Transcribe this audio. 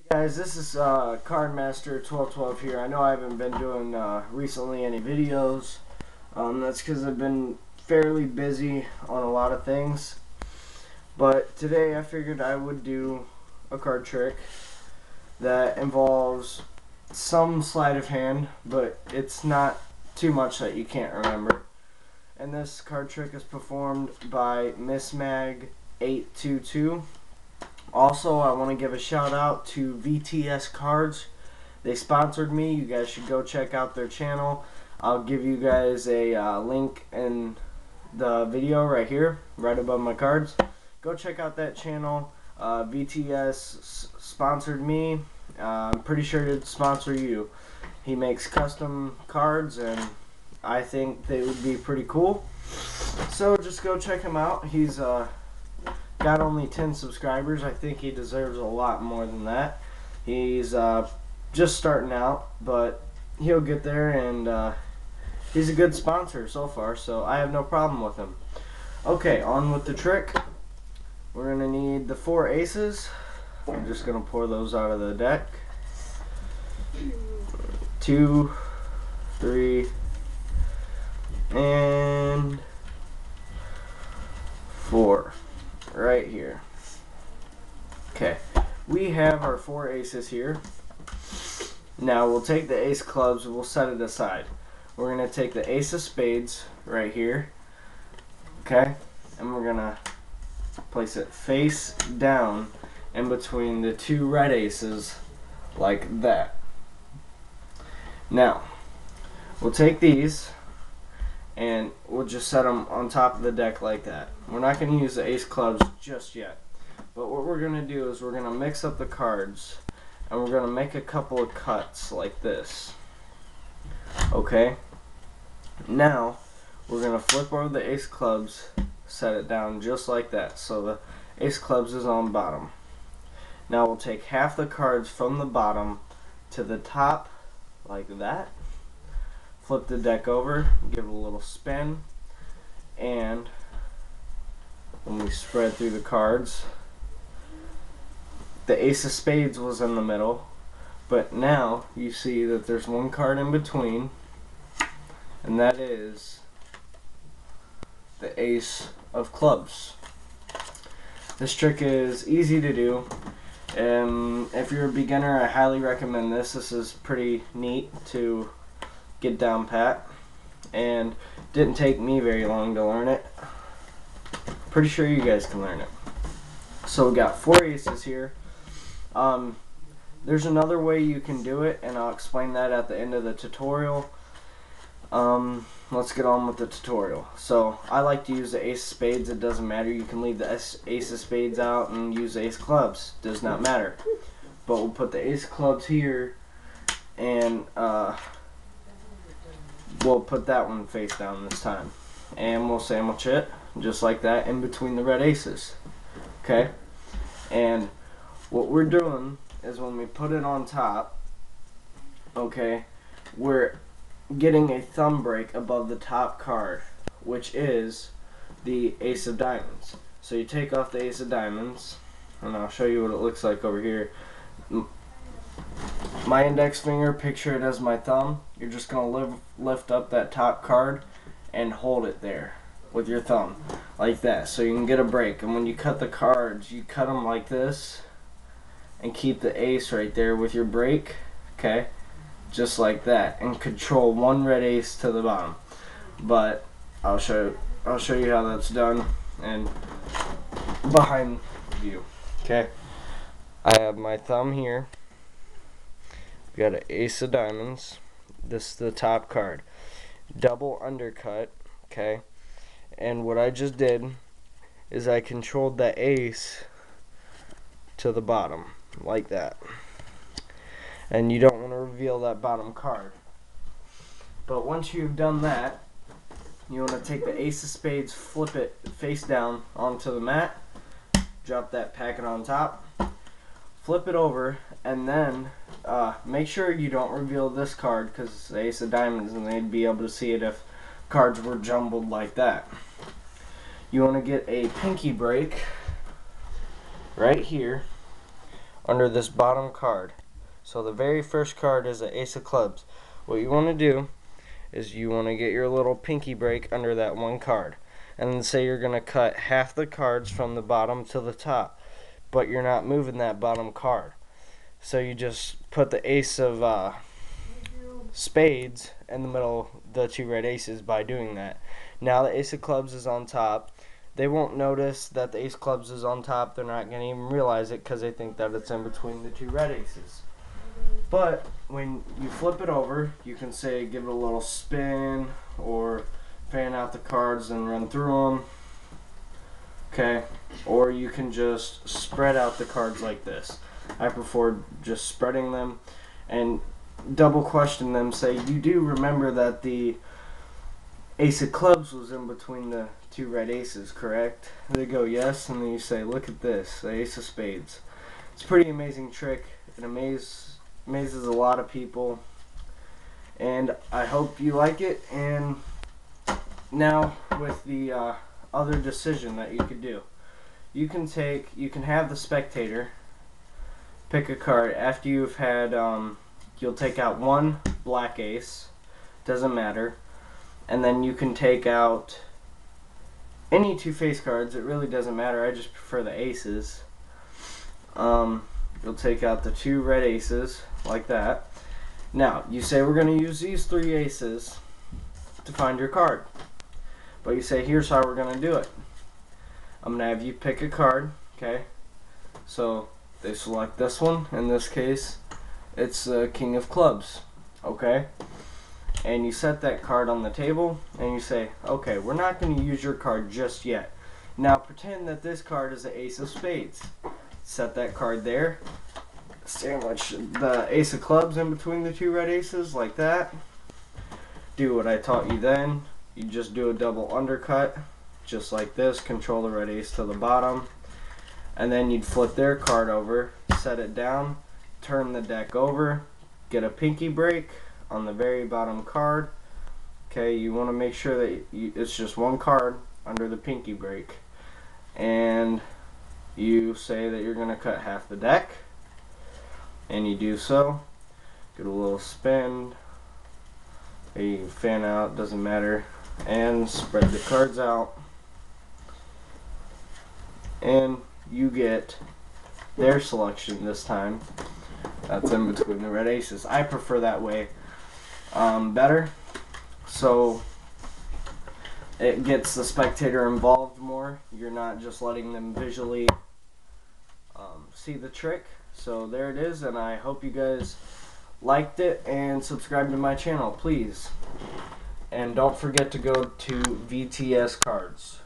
Guys, this is Cardmaster1212 here. I know I haven't been doing recently any videos. That's because I've been fairly busy on a lot of things. But today I figured I would do a card trick that involves some sleight of hand, but it's not too much that you can't remember. And this card trick is performed by Miss Mag 822. Also, I want to give a shout out to VTS Cards. They sponsored me. You guys should go check out their channel. I'll give you guys a link in the video right here, right above my cards. Go check out that channel. VTS sponsored me. I'm pretty sure he'd sponsor you. He makes custom cards, and I think they would be pretty cool. So just go check him out. He's got only 10 subscribers. I think he deserves a lot more than that. He's just starting out, but he'll get there, and he's a good sponsor so far, so I have no problem with him. Okay, on with the trick. We're going to need the 4 aces. I'm just going to pour those out of the deck. 2, 3, and 4. Right here. Okay, we have our 4 aces here. Now we'll take the ace clubs and we'll set it aside. We're going to take the ace of spades right here. Okay, and we're going to place it face down in between the 2 red aces like that. Now we'll take these and we'll just set them on top of the deck like that. We're not going to use the ace clubs just yet. But what we're going to do is we're going to mix up the cards, and we're going to make a couple of cuts like this. Okay? Now, we're going to flip over the ace clubs, set it down just like that. So the ace clubs is on bottom. Now we'll take half the cards from the bottom to the top like that. Flip the deck over, give it a little spin, and when we spread through the cards, the ace of spades was in the middle, but now you see that there's one card in between, and that is the ace of clubs. This trick is easy to do, and if you're a beginner, I highly recommend this. This is pretty neat to get down pat, and didn't take me very long to learn it. Pretty sure you guys can learn it. So we got 4 aces here. There's another way you can do it, and I'll explain that at the end of the tutorial. Let's get on with the tutorial. So I like to use the ace of spades. It doesn't matter. You can leave the ace of spades out and use the ace clubs. Does not matter. But we'll put the ace clubs here, and we'll put that one face down this time, and we'll sandwich it just like that in between the red aces. Okay, and what we're doing is when we put it on top, okay, we're getting a thumb break above the top card, which is the ace of diamonds. So you take off the ace of diamonds, and I'll show you what it looks like over here. My index finger, picture it as my thumb. You're just going to lift up that top card and hold it there with your thumb like that, so you can get a break. And when you cut the cards, you cut them like this and keep the ace right there with your break, okay, just like that, and control one red ace to the bottom. But I'll show you how that's done and behind view. Okay, I have my thumb here. We got an ace of diamonds. This is the top card. Double undercut, okay? And what I just did is I controlled the ace to the bottom, like that. And you don't want to reveal that bottom card. But once you've done that, you want to take the ace of spades, flip it face down onto the mat, drop that packet on top, flip it over, and then make sure you don't reveal this card, because it's the ace of diamonds and they'd be able to see it if cards were jumbled like that. You want to get a pinky break right here under this bottom card. So the very first card is an ace of clubs. What you want to do is you want to get your little pinky break under that one card. And then say you're going to cut half the cards from the bottom to the top, but you're not moving that bottom card. So you just put the ace of spades in the middle, the two red aces, by doing that. Now the ace of clubs is on top. They won't notice that the ace of clubs is on top. They're not going to even realize it because they think that it's in between the two red aces. But when you flip it over, you can say give it a little spin or fan out the cards and run through them. Okay, or you can just spread out the cards like this. I prefer just spreading them and double question them. Say, you do remember that the ace of clubs was in between the two red aces, correct? They go yes, and then you say, look at this, the ace of spades. It's a pretty amazing trick. It amazes a lot of people, and I hope you like it. And now with the other decision that you could do, you can have the spectator pick a card after you've had you'll take out one black ace, doesn't matter, and then you can take out any two face cards. It really doesn't matter, I just prefer the aces. You'll take out the two red aces like that. Now you say we're going to use these three aces to find your card, but you say here's how we're going to do it. I'm going to have you pick a card, okay? So they select this one. In this case, it's the King of Clubs, okay? And you set that card on the table, and you say, okay, we're not going to use your card just yet. Now pretend that this card is the Ace of Spades. Set that card there. Sandwich the Ace of Clubs in between the two red aces like that. Do what I taught you then. You just do a double undercut, just like this. Control the red ace to the bottom. And then you'd flip their card over, set it down, turn the deck over, get a pinky break on the very bottom card. Okay, you want to make sure that it's just one card under the pinky break. And you say that you're going to cut half the deck, and you do so. Get a little spin, you can fan out, doesn't matter, and spread the cards out, and you get their selection this time. That's in between the red aces. I prefer that way better, so it gets the spectator involved more. You're not just letting them visually see the trick. So there it is, and I hope you guys liked it, and subscribe to my channel, please. And don't forget to go to VTS Cards.